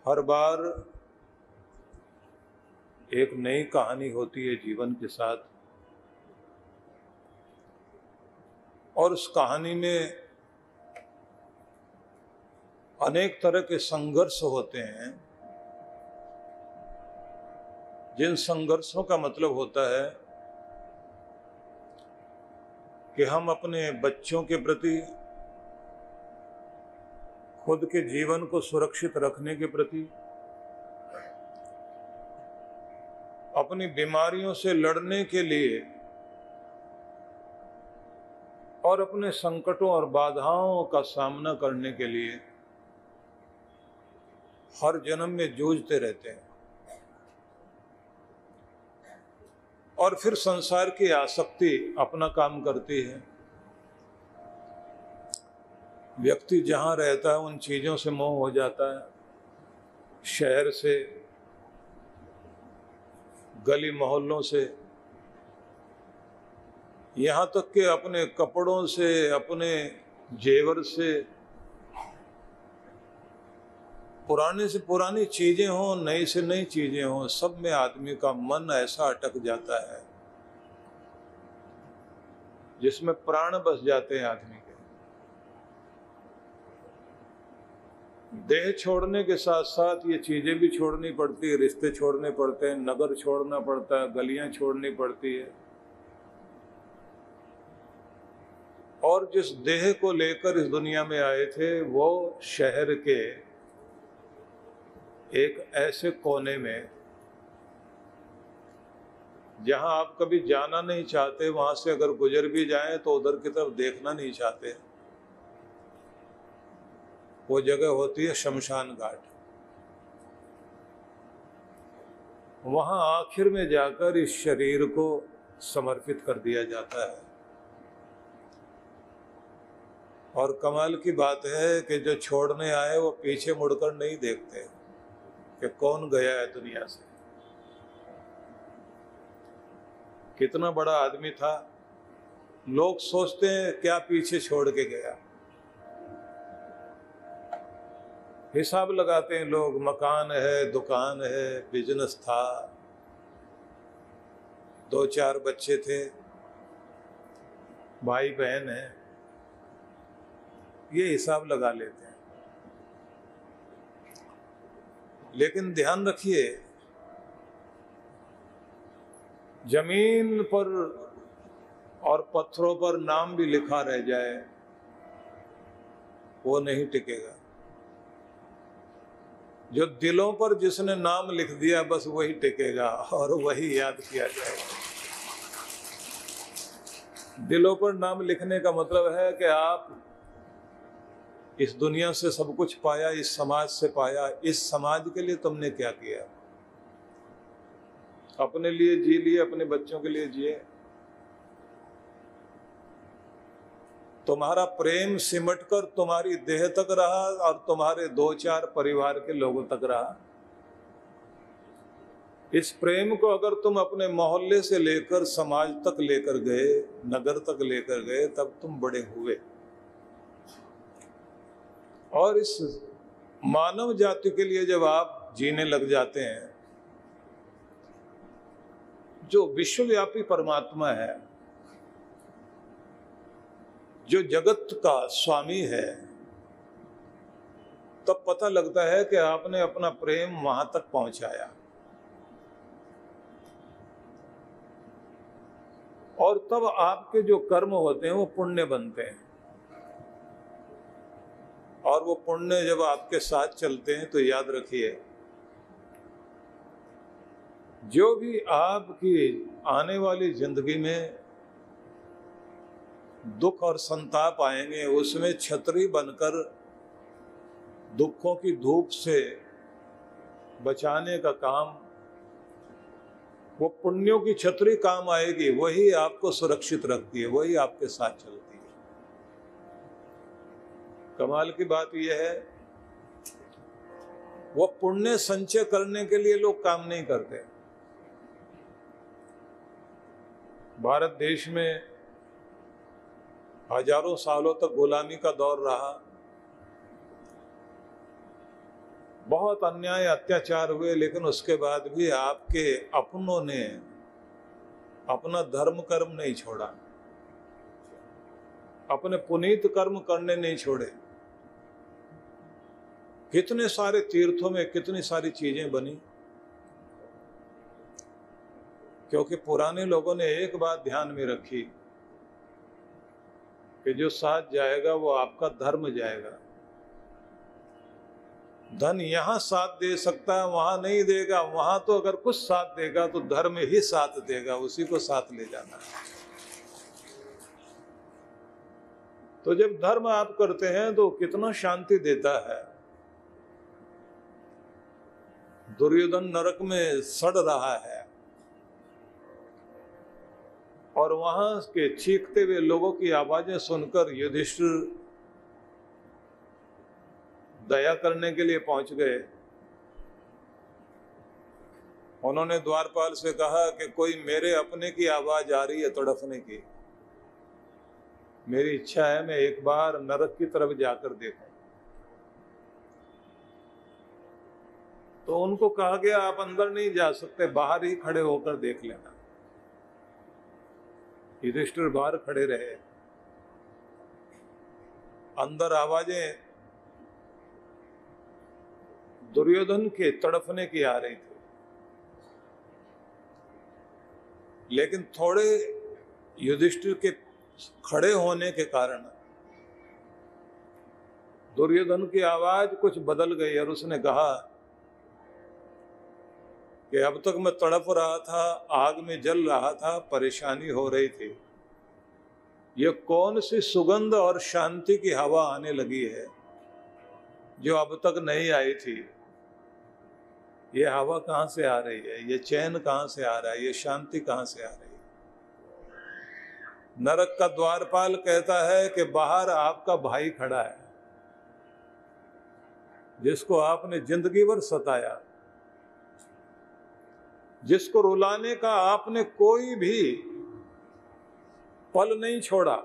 हर बार एक नई कहानी होती है जीवन के साथ, और उस कहानी में अनेक तरह के संघर्ष होते हैं, जिन संघर्षों का मतलब होता है कि हम अपने बच्चों के प्रति, खुद के जीवन को सुरक्षित रखने के प्रति, अपनी बीमारियों से लड़ने के लिए और अपने संकटों और बाधाओं का सामना करने के लिए हर जन्म में जूझते रहते हैं। और फिर संसार की आसक्ति अपना काम करती है। व्यक्ति जहां रहता है उन चीजों से मोह हो जाता है, शहर से, गली मोहल्लों से, यहाँ तक कि अपने कपड़ों से, अपने जेवर से, पुराने से पुरानी चीजें हों, नई से नई चीजें हों, सब में आदमी का मन ऐसा अटक जाता है जिसमें प्राण बस जाते हैं आदमी के। देह छोड़ने के साथ साथ ये चीजें भी छोड़नी पड़ती है, रिश्ते छोड़ने पड़ते हैं, नगर छोड़ना पड़ता है, गलियां छोड़नी पड़ती है। और जिस देह को लेकर इस दुनिया में आए थे वो शहर के एक ऐसे कोने में जहां आप कभी जाना नहीं चाहते, वहां से अगर गुजर भी जाएं तो उधर की तरफ देखना नहीं चाहते, वो जगह होती है शमशान घाट। वहां आखिर में जाकर इस शरीर को समर्पित कर दिया जाता है। और कमाल की बात है कि जो छोड़ने आए वो पीछे मुड़कर नहीं देखते कि कौन गया है दुनिया से, कितना बड़ा आदमी था। लोग सोचते हैं क्या पीछे छोड़ के गया, हिसाब लगाते हैं लोग, मकान है, दुकान है, बिजनेस था, 2-4 बच्चे थे, भाई बहन है, ये हिसाब लगा लेते हैं। लेकिन ध्यान रखिए, जमीन पर और पत्थरों पर नाम भी लिखा रह जाए वो नहीं टिकेगा। जो दिलों पर जिसने नाम लिख दिया बस वही टिकेगा और वही याद किया जाएगा। दिलों पर नाम लिखने का मतलब है कि आप इस दुनिया से सब कुछ पाया, इस समाज से पाया, इस समाज के लिए तुमने क्या किया? अपने लिए जी लिए, अपने बच्चों के लिए जिए। तुम्हारा प्रेम सिमट कर तुम्हारी देह तक रहा और तुम्हारे 2-4 परिवार के लोगों तक रहा। इस प्रेम को अगर तुम अपने मोहल्ले से लेकर समाज तक लेकर गए, नगर तक लेकर गए, तब तुम बड़े हुए। और इस मानव जाति के लिए जब आप जीने लग जाते हैं, जो विश्वव्यापी परमात्मा है, जो जगत का स्वामी है, तब पता लगता है कि आपने अपना प्रेम वहां तक पहुंचाया। और तब आपके जो कर्म होते हैं वो पुण्य बनते हैं। और वो पुण्य जब आपके साथ चलते हैं तो याद रखिए, जो भी आपकी आने वाली जिंदगी में दुख और संताप आएंगे, उसमें छतरी बनकर दुखों की धूप से बचाने का काम, वो पुण्यों की छतरी काम आएगी, वही आपको सुरक्षित रखती है, वही आपके साथ चलती है। कमाल की बात यह है, वो पुण्य संचय करने के लिए लोग काम नहीं करते। भारत देश में हजारों सालों तक गुलामी का दौर रहा। बहुत अन्याय अत्याचार हुए, लेकिन उसके बाद भी आपके अपनों ने अपना धर्म कर्म नहीं छोड़ा, अपने पुनीत कर्म करने नहीं छोड़े। कितने सारे तीर्थों में कितनी सारी चीजें बनी, क्योंकि पुराने लोगों ने एक बात ध्यान में रखी कि जो साथ जाएगा वो आपका धर्म जाएगा। धन यहां साथ दे सकता है, वहां नहीं देगा। वहां तो अगर कुछ साथ देगा तो धर्म ही साथ देगा, उसी को साथ ले जाना है। तो जब धर्म आप करते हैं तो कितना शांति देता है। दुर्योधन नरक में सड़ रहा है और वहां के चीखते हुए लोगों की आवाजें सुनकर युधिष्ठिर दया करने के लिए पहुंच गए। उन्होंने द्वारपाल से कहा कि कोई मेरे अपने की आवाज आ रही है तड़पने की, मेरी इच्छा है मैं एक बार नरक की तरफ जाकर देखूं। तो उनको कहा गया आप अंदर नहीं जा सकते, बाहर ही खड़े होकर देख लेना। युधिष्ठिर बाहर खड़े रहे। अंदर आवाजें दुर्योधन के तड़पने की आ रही थी, लेकिन थोड़े युधिष्ठिर के खड़े होने के कारण दुर्योधन की आवाज कुछ बदल गई और उसने कहा कि अब तक मैं तड़प रहा था, आग में जल रहा था, परेशानी हो रही थी। ये कौन सी सुगंध और शांति की हवा आने लगी है जो अब तक नहीं आई थी। ये हवा कहां से आ रही है, ये चैन कहां से आ रहा है, ये शांति कहां से आ रही है। नरक का द्वारपाल कहता है कि बाहर आपका भाई खड़ा है जिसको आपने जिंदगी भर सताया, जिसको रुलाने का आपने कोई भी पल नहीं छोड़ा।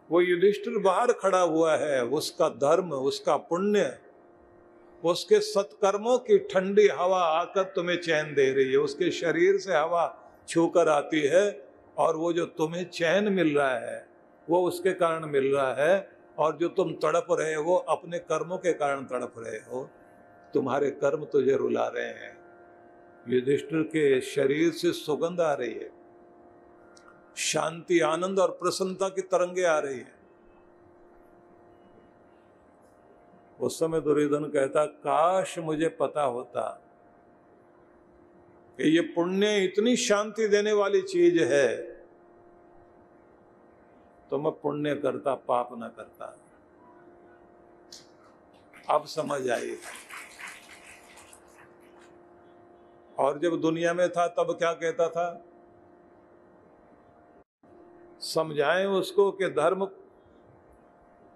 वो युधिष्ठिर बाहर खड़ा हुआ है। उसका धर्म, उसका पुण्य, उसके सत्कर्मों की ठंडी हवा आकर तुम्हें चैन दे रही है। उसके शरीर से हवा छूकर आती है और वो जो तुम्हें चैन मिल रहा है वो उसके कारण मिल रहा है। और जो तुम तड़प रहे हो अपने कर्मों के कारण तड़प रहे हो। तुम्हारे कर्म तुझे रुला रहे हैं। युधिष्ठिर के शरीर से सुगंध आ रही है, शांति, आनंद और प्रसन्नता की तरंगे आ रही है। उस समय दुर्योधन कहता काश मुझे पता होता कि ये पुण्य इतनी शांति देने वाली चीज है तो मैं पुण्य करता, पाप ना करता। अब समझ आई। और जब दुनिया में था तब क्या कहता था, समझाएं उसको कि धर्म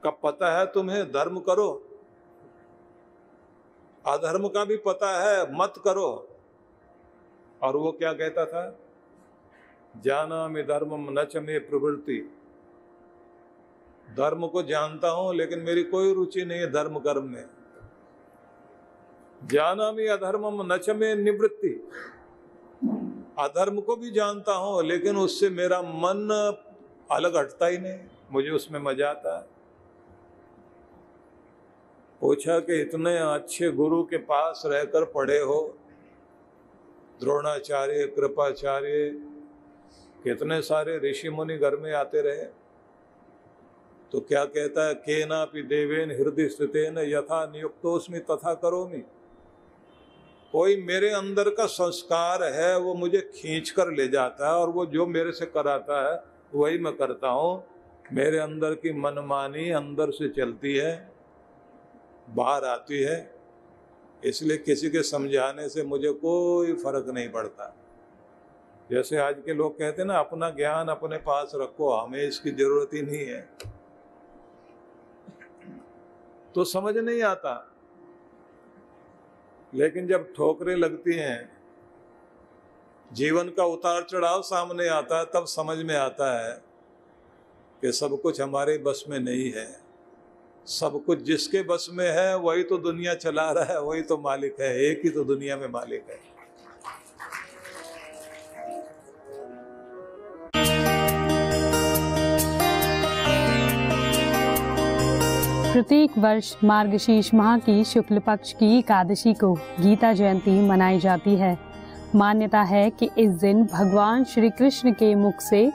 का पता है तुम्हें, धर्म करो। अधर्म का भी पता है, मत करो। और वो क्या कहता था, जानामि धर्मम न च मे प्रवृत्ति। धर्म को जानता हूं लेकिन मेरी कोई रुचि नहीं है धर्म कर्म में। जानामि अधर्मम न च मे निवृत्ति। अधर्म को भी जानता हूं लेकिन उससे मेरा मन अलग हटता ही नहीं, मुझे उसमें मजा आता है। पूछा कि इतने अच्छे गुरु के पास रहकर पढ़े हो, द्रोणाचार्य, कृपाचार्य, कितने सारे ऋषि मुनि घर में आते रहे, तो क्या कहता है, केनापि देवेन हृदय स्थितेन यथा नियुक्तोस्मि तथा करोमि। कोई मेरे अंदर का संस्कार है वो मुझे खींच कर ले जाता है और वो जो मेरे से कराता है वही मैं करता हूँ। मेरे अंदर की मनमानी अंदर से चलती है, बाहर आती है, इसलिए किसी के समझाने से मुझे कोई फर्क नहीं पड़ता। जैसे आज के लोग कहते हैं ना, अपना ज्ञान अपने पास रखो, हमें इसकी जरूरत ही नहीं है, तो समझ नहीं आता। लेकिन जब ठोकरें लगती हैं, जीवन का उतार चढ़ाव सामने आता है, तब समझ में आता है कि सब कुछ हमारे बस में नहीं है। सब कुछ जिसके बस में है वही तो दुनिया चला रहा है, वही तो मालिक है, एक ही तो दुनिया में मालिक है। प्रत्येक वर्ष मार्गशीर्ष माह की शुक्ल पक्ष की एकादशी को गीता जयंती मनाई जाती है। मान्यता है कि इस दिन भगवान श्री कृष्ण के मुख से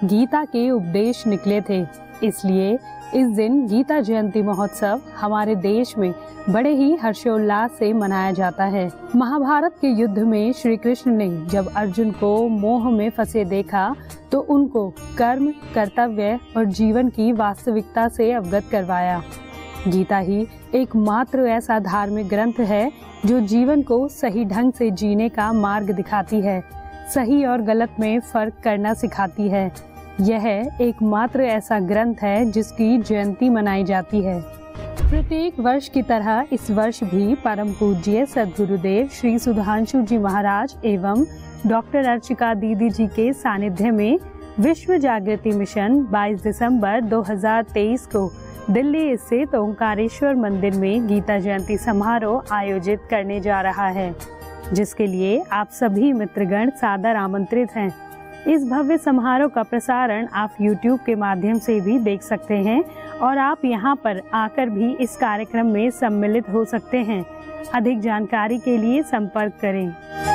गीता के उपदेश निकले थे, इसलिए इस दिन गीता जयंती महोत्सव हमारे देश में बड़े ही हर्षोल्लास से मनाया जाता है। महाभारत के युद्ध में श्री कृष्ण ने जब अर्जुन को मोह में फंसे देखा तो उनको कर्म, कर्तव्य और जीवन की वास्तविकता से अवगत करवाया। गीता ही एकमात्र ऐसा धार्मिक ग्रंथ है जो जीवन को सही ढंग से जीने का मार्ग दिखाती है, सही और गलत में फर्क करना सिखाती है। यह एकमात्र ऐसा ग्रंथ है जिसकी जयंती मनाई जाती है। प्रत्येक वर्ष की तरह इस वर्ष भी परम पूज्य सद्गुरुदेव श्री सुधांशु जी महाराज एवं डॉक्टर अर्चिका दीदी जी के सानिध्य में विश्व जागृति मिशन 22 दिसंबर 2023 को दिल्ली स्थित ओंकारेश्वर मंदिर में गीता जयंती समारोह आयोजित करने जा रहा है, जिसके लिए आप सभी मित्रगण सादर आमंत्रित हैं। इस भव्य समारोह का प्रसारण आप YouTube के माध्यम से भी देख सकते हैं और आप यहां पर आकर भी इस कार्यक्रम में सम्मिलित हो सकते हैं। अधिक जानकारी के लिए संपर्क करें।